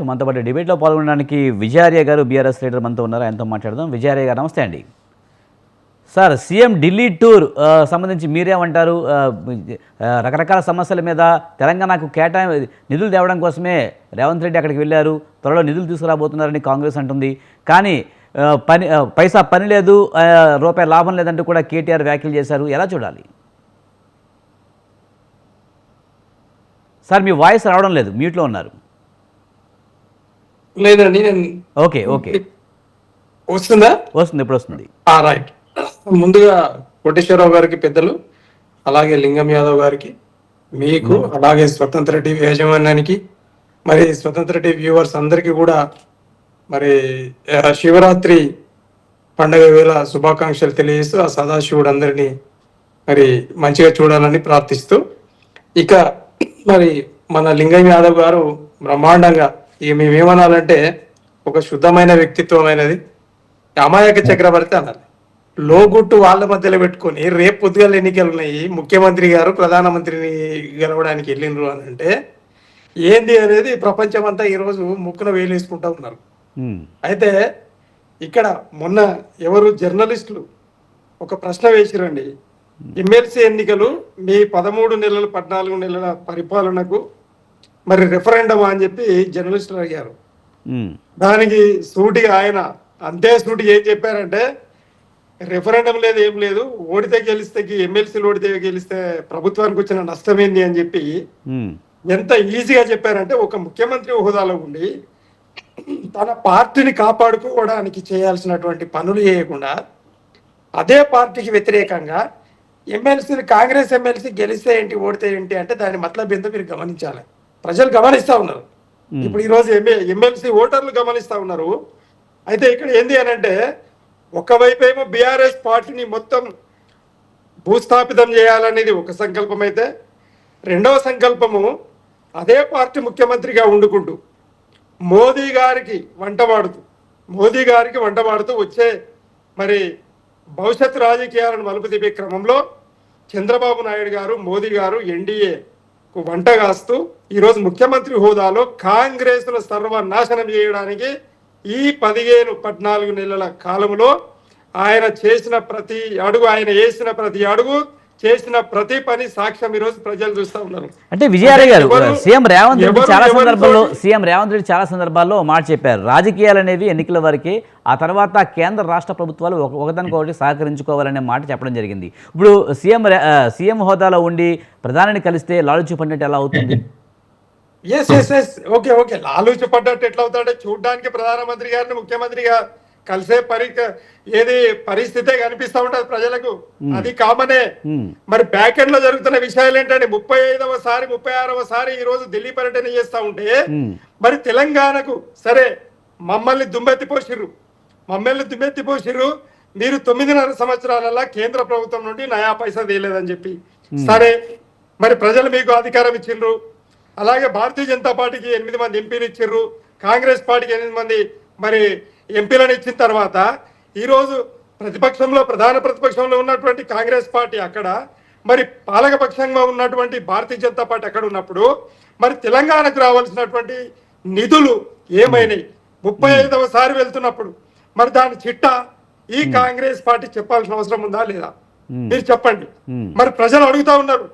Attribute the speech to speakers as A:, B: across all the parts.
A: మనతో పాటు డిబేట్లో పాల్గొనడానికి విజయార్య గారు బీఆర్ఎస్ లీడర్ మనతో ఉన్నారు. ఆయనతో మాట్లాడదాం. విజయార్య గారు నమస్తే అండి. సార్, సీఎం ఢిల్లీ టూర్ సంబంధించి మీరేమంటారు? రకరకాల సమస్యల మీద తెలంగాణకు నిధులు తేవడం కోసమే రేవంత్ రెడ్డి అక్కడికి వెళ్ళారు. త్వరలో నిధులు తీసుకురాబోతున్నారని కాంగ్రెస్ అంటుంది. కానీ పైసా పని లేదు, రూపాయి లాభం లేదంటూ కూడా కేటీఆర్ వ్యాఖ్యలు చేశారు. ఎలా చూడాలి? సార్, మీ వాయిస్ రావడం లేదు, మ్యూట్లో ఉన్నారు.
B: లేదండి, నేను
A: ఓకే
B: వస్తుందా?
A: వస్తుంది, ఇప్పుడు వస్తుంది.
B: రైట్. ముందుగా కోటేశ్వరరావు గారికి, పెద్దలు, అలాగే లింగం యాదవ్ గారికి, మీకు, అలాగే స్వతంత్ర టీవీ యాజమాన్యానికి, మరి స్వతంత్ర టీవీ వ్యూవర్స్ అందరికీ కూడా మరి శివరాత్రి పండగ వేళ శుభాకాంక్షలు తెలియజేస్తూ ఆ సదాశివుడు అందరినీ మరి మంచిగా చూడాలని ప్రార్థిస్తూ, ఇక మరి మన లింగం యాదవ్ గారు బ్రహ్మాండంగా, ఇక మేమేమనాలంటే ఒక శుద్ధమైన వ్యక్తిత్వమైనది, అమాయక చక్రవర్తి అనాలి. లోగుట్టు వాళ్ళ మధ్యలో పెట్టుకొని రేపు పొద్దుగాల ఎన్నికలు ఉన్నాయి, ముఖ్యమంత్రి గారు ప్రధానమంత్రిని గెలవడానికి వెళ్ళిండ్రు అని అంటే ఏంది అనేది ప్రపంచం అంతా ఈరోజు ముక్కున వేలేసుకుంటా ఉన్నారు. అయితే ఇక్కడ మొన్న ఎవరు జర్నలిస్టులు ఒక ప్రశ్న వేసిరండి, ఎమ్మెల్సీ ఎన్నికలు మీ 13 నెలలు 14 నెలల పరిపాలనకు మరి రెఫరెండమ్ అని చెప్పి జర్నలిస్టులు అడిగారు. దానికి సూటిగా ఆయన అంతే సూటిగా ఏం చెప్పారంటే, రెఫరెండం లేదు, ఏం లేదు, ఓడితే గెలిస్తే, ఎమ్మెల్సీలు ఓడితే గెలిస్తే ప్రభుత్వానికి వచ్చిన నష్టం ఏంది అని చెప్పి ఎంత ఈజీగా చెప్పారంటే, ఒక ముఖ్యమంత్రి హోదాలో ఉండి తన పార్టీని కాపాడుకోవడానికి చేయాల్సినటువంటి పనులు చేయకుండా అదే పార్టీకి వ్యతిరేకంగా కాంగ్రెస్ ఎమ్మెల్సీ గెలిస్తే ఏంటి, ఓడితే ఏంటి అంటే దాని మతలబ్ ఏందో మీరు గమనించాలి. ప్రజలు గమనిస్తా ఉన్నారు. ఇప్పుడు ఈరోజు ఎమ్మెల్సీ ఓటర్లు గమనిస్తా ఉన్నారు. అయితే ఇక్కడ ఏంది అని అంటే, ఒకవైపు ఏమో బీఆర్ఎస్ పార్టీని మొత్తం భూస్థాపితం చేయాలనేది ఒక సంకల్పం అయితే, రెండవ సంకల్పము అదే పార్టీ ముఖ్యమంత్రిగా వండుకుంటూ మోదీ గారికి వంట వాడుతూ వచ్చే మరి భవిష్యత్ రాజకీయాలను మలుపు తిప్పే క్రమంలో చంద్రబాబు నాయుడు గారు, మోదీ గారు ఎన్డీఏకు వంట కాస్తూ ఈరోజు ముఖ్యమంత్రి హోదాలో కాంగ్రెస్ను సర్వనాశనం చేయడానికి ఈ 14 నెలల కాలంలో ఆయన చేసిన ప్రతి అడుగు, ఆయన వేసిన ప్రతి అడుగు, చేసిన ప్రతి పని సాక్ష్యం ఈరోజు ప్రజలు చూస్తూ ఉన్నారు.
A: అంటే విజయారాయ్ గారు, సీఎం రేవంత్ రెడ్డి చాలా సందర్భాల్లో మాట చెప్పారు, రాజకీయాలు అనేవి ఎన్నికల వరకే, ఆ తర్వాత కేంద్ర రాష్ట్ర ప్రభుత్వాలు ఒకదానికొకటి సహకరించుకోవాలనే మాట చెప్పడం జరిగింది. ఇప్పుడు సీఎం హోదాలో ఉండి ప్రధానిని కలిస్తే లాలుచి పడినట్టు ఎలా అవుతుంది?
B: ఓకే లాలూచి పడ్డట్టు ఎట్లా అవుతాడే, చూడడానికి ప్రధానమంత్రి గారిని ముఖ్యమంత్రిగా కలిసే పరిస్థితే కనిపిస్తా ఉంటది ప్రజలకు, అది కామనే. మరి బ్యాక్ ఎండ్ లో జరుగుతున్న విషయాలు ఏంటంటే, 36వ సారి ఈ రోజు ఢిల్లీ పర్యటన చేస్తా ఉంటే మరి తెలంగాణకు సరే మమ్మల్ని దుమ్మెత్తిపోసిర్రు, మీరు 9.5 సంవత్సరాలలో కేంద్ర ప్రభుత్వం నుండి నయా పైసా తీయలేదని చెప్పి, సరే మరి ప్రజలు మీకు అధికారం ఇచ్చిండ్రు, అలాగే భారతీయ జనతా పార్టీకి 8 మంది ఎంపీలు ఇచ్చిర్రు, కాంగ్రెస్ పార్టీకి 8 మంది మరి ఎంపీలను ఇచ్చిన తర్వాత ఈరోజు ప్రధాన ప్రతిపక్షంలో ఉన్నటువంటి కాంగ్రెస్ పార్టీ అక్కడ, మరి పాలకపక్షంగా ఉన్నటువంటి భారతీయ జనతా పార్టీ అక్కడ ఉన్నప్పుడు మరి తెలంగాణకు రావాల్సినటువంటి నిధులు ఏమైనాయి? 35వ సారి వెళ్తున్నప్పుడు మరి దాని చిట్టా ఈ కాంగ్రెస్ పార్టీ చెప్పాల్సిన అవసరం ఉందా లేదా? మీరు చెప్పండి. మరి ప్రజలు అడుగుతా ఉన్నారు.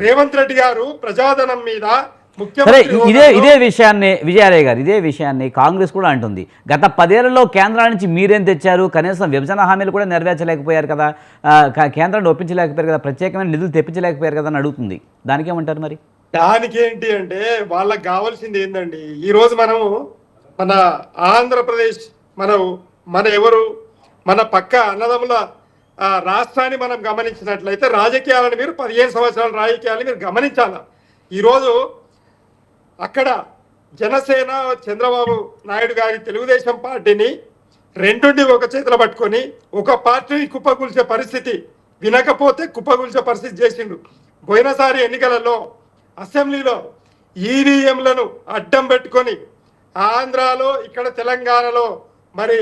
B: రేవంత్ రెడ్డి గారు ప్రజాధనం మీద
A: ఇదే విషయాన్ని విజయారాయ్ గారు, ఇదే విషయాన్ని కాంగ్రెస్ కూడా అంటుంది. గత 10 ఏళ్లలో కేంద్రం నుంచి మీరేం తెచ్చారు? కనీసం విభజన హామీలు కూడా నెరవేర్చలేకపోయారు కదా, కేంద్రాన్ని ఒప్పించలేకపోయారు కదా, ప్రత్యేకమైన నిధులు తెప్పించలేకపోయారు కదా అని అడుగుతుంది. దానికేమంటారు? మరి
B: దానికి ఏంటి అంటే, వాళ్ళకి కావాల్సింది ఏంటండి, ఈరోజు మనము మన ఆంధ్రప్రదేశ్ మన పక్క అన్నదమ్ముల రాష్ట్రాన్ని మనం గమనించినట్లయితే రాజకీయాలను మీరు 15 సంవత్సరాల రాజకీయాలను మీరు గమనించాల. ఈరోజు అక్కడ జనసేన చంద్రబాబు నాయుడు గారి తెలుగుదేశం పార్టీని రెండుండి ఒక చేతిలో పట్టుకొని ఒక పార్టీని కుప్పకూల్చే పరిస్థితి, వినకపోతే కుప్పకూల్చే పరిస్థితి చేసిండు. పోయినసారి ఎన్నికలలో అసెంబ్లీలో ఈవీఎంలను అడ్డం పెట్టుకొని ఆంధ్రాలో, ఇక్కడ తెలంగాణలో మరి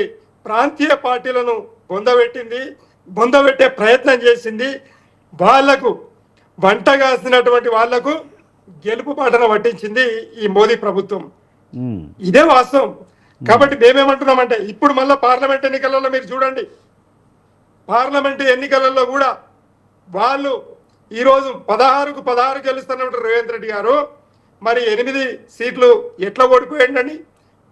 B: ప్రాంతీయ పార్టీలను బొందబెట్టే ప్రయత్నం చేసింది. వాళ్లకు వంట కాసినటువంటి వాళ్లకు గెలుపు పాటన పట్టించింది ఈ మోదీ ప్రభుత్వం. ఇదే వాస్తవం. కాబట్టి మేమేమంటున్నామంటే ఇప్పుడు మళ్ళా పార్లమెంట్ ఎన్నికలలో మీరు చూడండి, పార్లమెంట్ ఎన్నికలలో కూడా వాళ్ళు ఈరోజు 16కు 16 గెలుస్తున్నట్టు రేవంత్ రెడ్డి గారు మరి 8 సీట్లు ఎట్లా ఓడిపోయిండండి.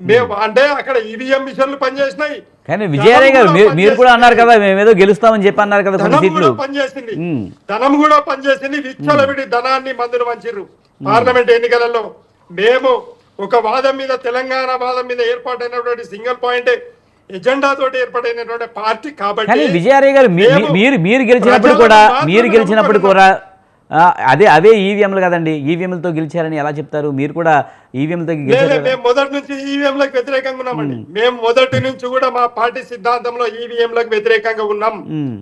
B: మేము అంటే అక్కడ ఈవీఎం మిషన్లు పనిచేసినాయి,
A: కానీ విజయారాయ్ గారు మీరు కూడా అన్నారు కదా మేమేదో గెలుస్తామని చెప్పి అన్నారు కదా, కొన్ని సీట్లు
B: పనిచేసింది, ధనం కూడా పనిచేసింది. విచ్చలవిడి ధనాన్ని మందులు వంచిర్రు పార్లమెంట్ ఎన్నికలలో. మేము ఒక వాదం మీద, తెలంగాణ వాదం మీద ఏర్పాటైనటువంటి సింగిల్ పాయింట్ ఎజెండా తోటి ఏర్పాటైనటువంటి పార్టీ కాబట్టి
A: విజయారాయ్ గారు మీరు గెలిచినప్పుడు కూడా అవే ఈవీఎంలు కదండి, ఈవీఎంలతో గెలిచారని ఎలా చెప్తారు? మీరు కూడా ఈవీఎంలతో గెలిచారు.
B: మేము మొదటి నుంచి ఈవీఎంలకు వ్యతిరేకంగా ఉన్నామండి. మేము మొదటి నుంచి కూడా మా పార్టీ సిద్ధాంతంలో ఈవీఎంలకు వ్యతిరేకంగా ఉన్నాం,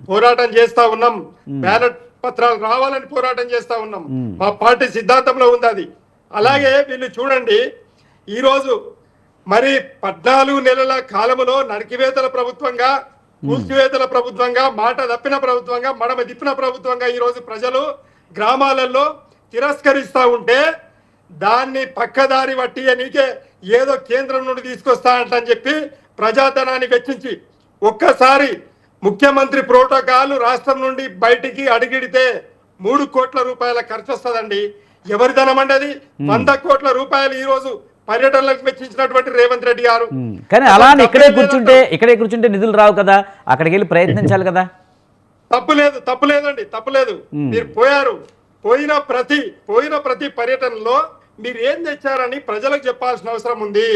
B: పోరాటం చేస్తా ఉన్నాం, బ్యాలెట్ పత్రాలు రావాలని పోరాటం చేస్తా ఉన్నాం. మా పార్టీ సిద్ధాంతంలో ఉంది అది. అలాగే వీళ్ళు చూడండి, ఈరోజు మరి 14 నెలల కాలములో నరికివేతల ప్రభుత్వంగా, కూల్చివేతల ప్రభుత్వంగా, మాట తప్పిన ప్రభుత్వంగా, మడమ తిప్పిన ప్రభుత్వంగా ఈరోజు ప్రజలు గ్రామాలలో తిరస్కరిస్తా ఉంటే దాన్ని పక్కదారి పట్టి నీకే ఏదో కేంద్రం నుండి తీసుకొస్తా అంటని చెప్పి ప్రజాధనాన్ని వెచ్చించి ఒక్కసారి ముఖ్యమంత్రి ప్రోటోకాల్ రాష్ట్రం నుండి బయటికి అడిగిడితే 3 కోట్ల రూపాయల ఖర్చు వస్తుందండి. ఎవరి ధనం అండి అది? 100 కోట్ల రూపాయలు ఈ రోజు పర్యటనలకు వెచ్చించినటువంటి రేవంత్ రెడ్డి గారు.
A: కానీ అలా ఇక్కడే కూర్చుంటే నిధులు రావు కదా, అక్కడికి వెళ్ళి ప్రయత్నించాలి కదా.
B: తప్పులేదండి, తప్పులేదు. మీరు పోయిన ప్రతి పర్యటనలో మీరు ఏం తెచ్చారని ప్రజలకు చెప్పాల్సిన అవసరం ఉంది.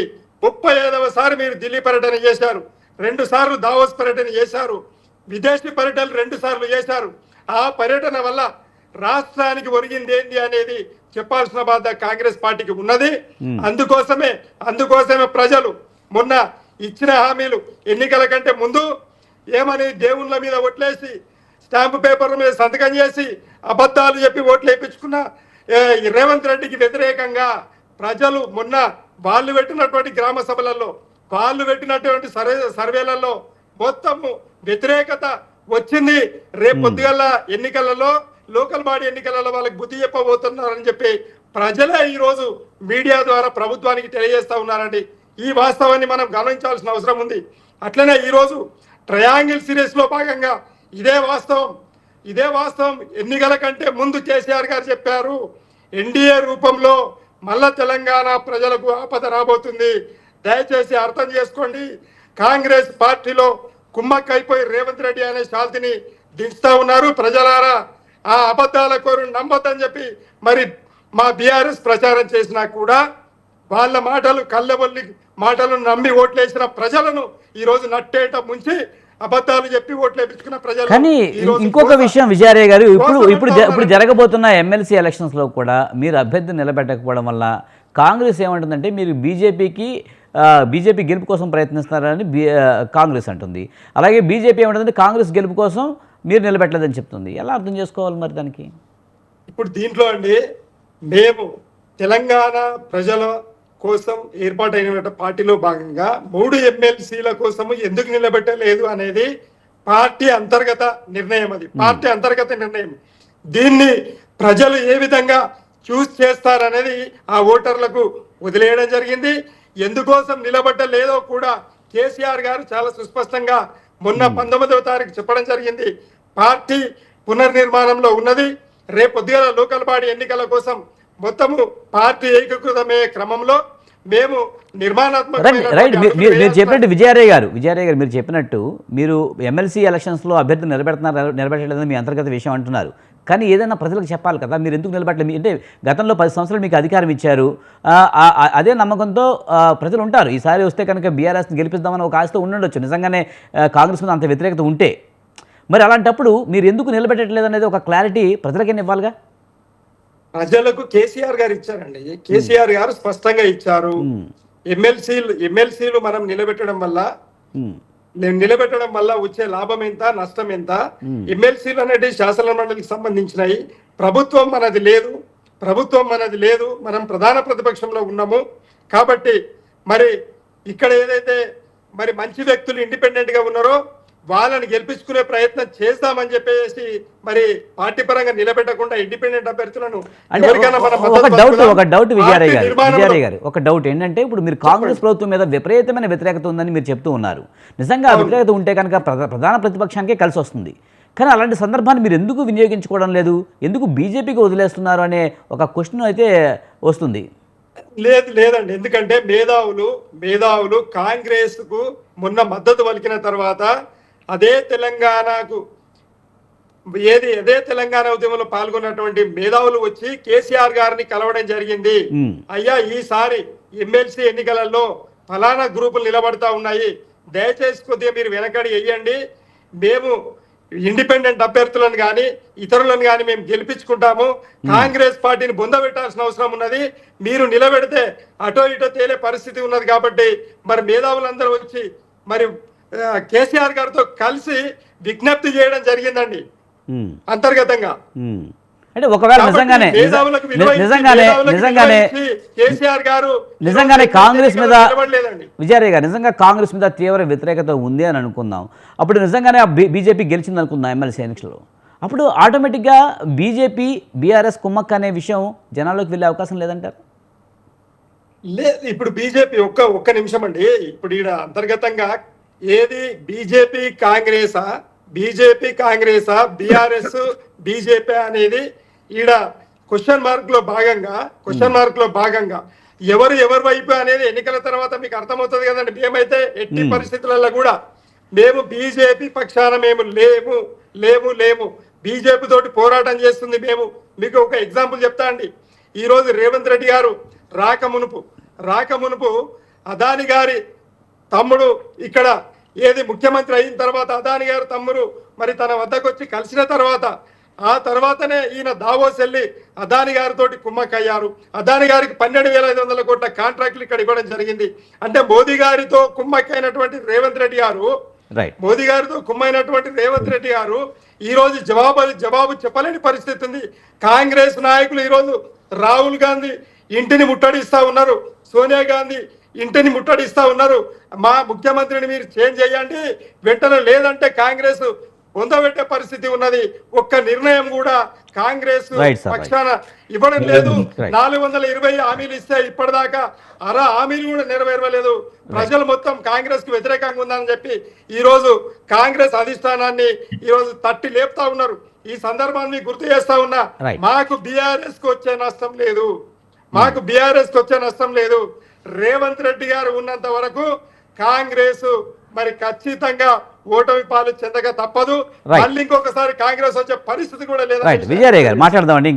B: 35వ మీరు ఢిల్లీ పర్యటన చేశారు, 2 సార్లు దావోస్ పర్యటన చేశారు, విదేశీ పర్యటనలు 2 సార్లు చేశారు. ఆ పర్యటన వల్ల రాష్ట్రానికి ఒరిగింది ఏంటి అనేది చెప్పాల్సిన బాధ్యత కాంగ్రెస్ పార్టీకి ఉన్నది. అందుకోసమే ప్రజలు మొన్న ఇచ్చిన హామీలు ఎన్నికల కంటే ముందు ఏమని దేవుళ్ళ మీద ఓట్లేసి, స్టాంపు పేపర్ల మీద సంతకం చేసి, అబద్ధాలు చెప్పి ఓట్లు వేయించుకున్న రేవంత్ రెడ్డికి వ్యతిరేకంగా ప్రజలు మొన్న వాళ్ళు పెట్టినటువంటి గ్రామ సభలలో, వాళ్ళు పెట్టినటువంటి సర్వేలలో మొత్తము వ్యతిరేకత వచ్చింది. రేపు పొద్దుగల ఎన్నికలలో, లోకల్ బాడీ ఎన్నికలలో వాళ్ళకి బుద్ధి చెప్పబోతున్నారని చెప్పి ప్రజలే ఈరోజు మీడియా ద్వారా ప్రభుత్వానికి తెలియజేస్తా ఉన్నారండి. ఈ వాస్తవాన్ని మనం గమనించాల్సిన అవసరం ఉంది. అట్లనే ఈరోజు ట్రయాంగిల్ సిరీస్ లో భాగంగా ఇదే వాస్తవం ఎన్నికల కంటే ముందు కేసీఆర్ గారు చెప్పారు, ఎన్డీఏ రూపంలో మళ్ళా తెలంగాణ ప్రజలకు ఆపద రాబోతుంది, దయచేసి అర్థం చేసుకోండి. కాంగ్రెస్ పార్టీలో కుమ్మక్కైపోయి రేవంత్ రెడ్డి అనే శాంతిని దించుతా ఉన్నారు. ప్రజలారా ఆ అబద్ధాల కోరు నమ్మొద్దని చెప్పి మరి మా బీఆర్ఎస్ ప్రచారం చేసినా కూడా వాళ్ళ కళ్ళబొల్లి మాటలు నమ్మి ఓట్లేసిన ప్రజలను ఈరోజు నట్టేట ముంచి అబద్ధాలు చెప్పి ఓట్లేపించుకున్న ప్రజలు.
A: కానీ ఇంకొక విషయం విజయారాయ్ గారు, ఇప్పుడు జరగబోతున్న ఎమ్మెల్సీ ఎలక్షన్స్ లో కూడా మీరు అభ్యర్థిని నిలబెట్టకపోవడం వల్ల కాంగ్రెస్ ఏమంటుందంటే మీరు బీజేపీ గెలుపు కోసం ప్రయత్నిస్తున్నారని కాంగ్రెస్ అంటుంది. అలాగే బీజేపీ ఏమంటుందంటే కాంగ్రెస్ గెలుపు కోసం మీరు నిలబెట్టలేదని చెప్తుంది. ఎలా అర్థం చేసుకోవాలి మరి దానికి?
B: ఇప్పుడు దీంట్లో అండి, మేము తెలంగాణ ప్రజల కోసం ఏర్పాటైన పార్టీలో భాగంగా 3 ఎమ్మెల్సీల కోసము ఎందుకు నిలబెట్టలేదు అనేది పార్టీ అంతర్గత నిర్ణయం. అది పార్టీ అంతర్గత నిర్ణయం. దీన్ని ప్రజలు ఏ విధంగా చూస్ చేస్తారనేది ఆ ఓటర్లకు వదిలేయడం జరిగింది. ఎందుకోసం నిలబడ్డలేదో కూడా కేసీఆర్ గారు చాలా సుస్పష్టంగా మొన్న 19వ తారీఖు చెప్పడం జరిగింది. పార్టీ పునర్నిర్మాణంలో ఉన్నది. రేపు పొద్దుగల లోకల్ బాడీ ఎన్నికల కోసం మొత్తము పార్టీ ఏకీకృతమయ్యే క్రమంలో మేము
A: మీరు చెప్పినట్టు విజయారాయ్ గారు మీరు చెప్పినట్టు మీరు ఎమ్మెల్సీ ఎలక్షన్స్లో అభ్యర్థులు నిలబెట్టలేదని మీ అంతర్గత విషయం అంటున్నారు. కానీ ఏదైనా ప్రజలకు చెప్పాలి కదా, మీరు ఎందుకు నిలబెట్టలేదు? అంటే గతంలో 10 సంవత్సరాలు మీకు అధికారం ఇచ్చారు, అదే నమ్మకంతో ప్రజలు ఉంటారు. ఈసారి వస్తే కనుక బీఆర్ఎస్ని గెలిపిద్దామని ఒక ఆశతో ఉండొచ్చు, నిజంగానే కాంగ్రెస్ మీద అంత వ్యతిరేకత ఉంటే. మరి అలాంటప్పుడు మీరు ఎందుకు నిలబెట్టట్లేదు అనేది ఒక క్లారిటీ ప్రజలకైనా ఇవ్వాలిగా.
B: ప్రజలకు కేసీఆర్ గారు ఇచ్చారండి. కేసీఆర్ గారు స్పష్టంగా ఇచ్చారు. ఎమ్మెల్సీలు మనం నిలబెట్టడం వల్ల వచ్చే లాభం ఎంత, నష్టం ఎంత. ఎమ్మెల్సీలు అనేది శాసన మండలికి సంబంధించినవి. ప్రభుత్వం మనది లేదు. మనం ప్రధాన ప్రతిపక్షంలో ఉన్నాము. కాబట్టి మరి ఇక్కడ ఏదైతే మరి మంచి వ్యక్తులు ఇండిపెండెంట్ గా ఉన్నారో వాళ్ళని గెలిపించుకునే ప్రయత్నం చేస్తామని చెప్పేసి మరి పార్టీ పరంగా నిలబెట్టకుండా ఇండిపెండెంట్ అభ్యర్థులను
A: అంటే
B: ఎవరికైనా మనం
A: ఒక
B: మద్దతు
A: డౌట్
B: పలుకుదాం.
A: ఒక డౌట్ విజయారాయ్
B: పార్టీ
A: గారు
B: నిర్మాణంలో-
A: విజయారాయ్ గారు ఒక డౌట్ ఏంటంటే ఇప్పుడు మీరు కాంగ్రెస్ ప్రభుత్వం మీద విపరీతమైన వ్యతిరేకత ఉందని మీరు చెప్తూ ఉన్నారు. నిజంగా ఆ వ్యతిరేకత ఉంటే కనుక ప్రధాన ప్రతిపక్షానికే కలిసి వస్తుంది. కానీ అలాంటి సందర్భాన్ని మీరు ఎందుకు వినియోగించుకోవడం లేదు, ఎందుకు బీజేపీకి వదిలేస్తున్నారు అనే ఒక క్వశ్చన్ అయితే వస్తుంది.
B: లేదండి, ఎందుకంటే మేధావులు కాంగ్రెస్ కు మొన్న మద్దతు పలికిన తర్వాత అదే తెలంగాణ ఉద్యమంలో పాల్గొన్నటువంటి మేధావులు వచ్చి కేసీఆర్ గారిని కలవడం జరిగింది. అయ్యా, ఈసారి ఎమ్మెల్సీ ఎన్నికలలో ఫలానా గ్రూపులు నిలబడతా ఉన్నాయి, దయచేసి కొద్దిగా మీరు వెనకడి వేయండి, మేము ఇండిపెండెంట్ అభ్యర్థులను కానీ ఇతరులను కానీ మేము గెలిపించుకుంటాము, కాంగ్రెస్ పార్టీని బొందబెట్టాల్సిన అవసరం ఉన్నది, మీరు నిలబెడితే అటో ఇటో తేలే పరిస్థితి ఉన్నది కాబట్టి మరి మేధావులందరూ వచ్చి మరి కేసీఆర్ గారితో కలిసి విజ్ఞప్తి చేయడం జరిగిందండి అంతర్గతంగా.
A: అంటే ఒకవేళ నిజంగానే
B: కేసీఆర్ గారు
A: నిజంగానే కాంగ్రెస్ మీద విజయారాయ్ గారు నిజంగా కాంగ్రెస్ మీద తీవ్ర వ్యతిరేకత ఉంది అని అనుకుందాం, అప్పుడు నిజంగానే బీజేపీ గెలిచింది అనుకుందాం ఎమ్మెల్సీ ఎన్నికల్లో, అప్పుడు ఆటోమేటిక్గా బీజేపీ బీఆర్ఎస్ కుమ్మక్క అనే విషయం జనాల్లోకి వెళ్ళే అవకాశం లేదంటారు?
B: లేదు, ఇప్పుడు బీజేపీ ఒక్క నిమిషం అండి, ఇప్పుడు ఈడ అంతర్గతంగా ఏది బీజేపీ కాంగ్రెసా బీఆర్ఎస్ బీజేపీ అనేది ఈడ క్వశ్చన్ మార్క్ లో భాగంగా ఎవరు వైపు అనేది ఎన్నికల తర్వాత మీకు అర్థమవుతుంది కదండి. మేమైతే ఎట్టి పరిస్థితులలో కూడా మేము బీజేపీ పక్షాన మేము లేము బీజేపీ తోటి పోరాటం చేస్తుంది మేము. మీకు ఒక ఎగ్జాంపుల్ చెప్తా అండి. ఈ రోజు రేవంత్ రెడ్డి గారు రాకమునుపు అదాని గారి తమ్ముడు ఇక్కడ ముఖ్యమంత్రి అయిన తర్వాత అదాని గారు తమ్ముడు మరి తన వద్దకు వచ్చి కలిసిన తర్వాత ఆ తర్వాతనే ఈయన దావోస్ వెళ్ళి అదాని గారితో కుమ్మక్కయ్యారు. అదాని గారికి 12,500 కోట్ల కాంట్రాక్టులు ఇక్కడ ఇవ్వడం జరిగింది. అంటే మోదీ గారితో కుమ్మక్కైనటువంటి రేవంత్ రెడ్డి గారు ఈ రోజు జవాబు చెప్పలేని పరిస్థితి ఉంది. కాంగ్రెస్ నాయకులు ఈ రోజు రాహుల్ గాంధీ ఇంటిని ముట్టడిస్తా ఉన్నారు, సోనియా గాంధీ ఇంటిని ముట్టడిస్తా ఉన్నారు, మా ముఖ్యమంత్రిని మీరు చేంజ్ చేయండి వెంటనే, లేదంటే కాంగ్రెస్ పొందబెట్టే పరిస్థితి ఉన్నది. ఒక్క నిర్ణయం కూడా కాంగ్రెస్ పక్షాన ఇవ్వడం లేదు. 420 హామీలు ఇస్తే ఇప్పటిదాకా హామీలు కూడా నెరవేరలేదు. ప్రజలు మొత్తం కాంగ్రెస్ కు వ్యతిరేకంగా ఉందని చెప్పి ఈ రోజు కాంగ్రెస్ అధిష్టానాన్ని ఈ రోజు తట్టి లేపుతా ఉన్నారు. ఈ సందర్భాన్ని గుర్తు చేస్తా ఉన్నా, మాకు బీఆర్ఎస్ కు వచ్చే నష్టం లేదు. రేవంత్ రెడ్డి గారు ఉన్నంత వరకు కాంగ్రెస్ మరి ఖచ్చితంగా ఓటమి పాలు చెందక తప్పదు. మళ్ళీ ఇంకొకసారి కాంగ్రెస్ వచ్చే పరిస్థితి కూడా లేదు.
A: విజయారాయ్ గారు మాట్లాడదామండి.